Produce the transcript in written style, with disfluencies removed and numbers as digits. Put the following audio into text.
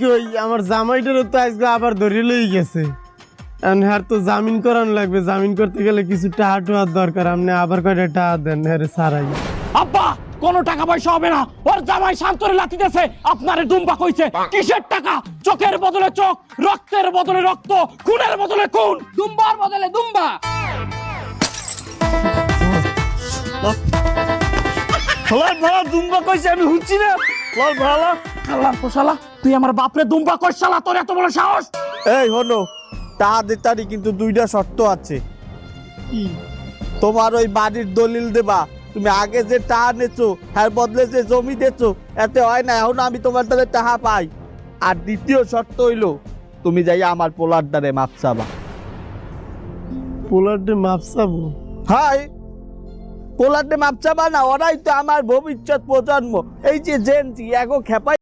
কই আমার জামাইটারও তো আজকে আবার ধরে লই গেছে। এখন হ্যার তো জামিন করানো লাগবে, জামিন করতে গেলে কিছু টাকা টুয়ার দরকার। আপনি আবার কয়টা টাকা দেন হ্যাঁ সারাই। আব্বা কোনো টাকা পয়সা হবে না, ওর জামাই শান্তরে লাথি দিয়েছে, আপনারে দুম্বা কইছে। কিসের টাকা? চোখের বদলে চোখ, রক্তের বদলে রক্ত, খুনের বদলে খুন, দুম্বার বদলে দুম্বা। লাল ভাড়া দুম্বা কইছে আমি হুঁচি না। লাল ভাড়া আল্লাহর পোশালা, তুই আমার বাপরে দুম্বা কইছ শালা, তোর এত বড় সাহস? এই হলো টাকা দিতারি, কিন্তু দুইটা শর্ত আছে। কি? তোমার ওই বাড়ির দলিল দেবা, তুমি আগে যে টাকা নেছো এর বদলে যে জমি দেছো, এতে হয় না। এখন আমি তোমার দ্বারা টাকা পাই। আর দ্বিতীয় শর্ত হইলো তুমি যাই আমার পোলার দ্বারে মাপ চাবা। পোলারডে মাপসাবো? হাই, পোলার দ্বারে মাপ চাবা না, ওরাই তো আমার ভবিষ্যৎ প্রজন্ম। এই যে জেনজি এগো খেপাই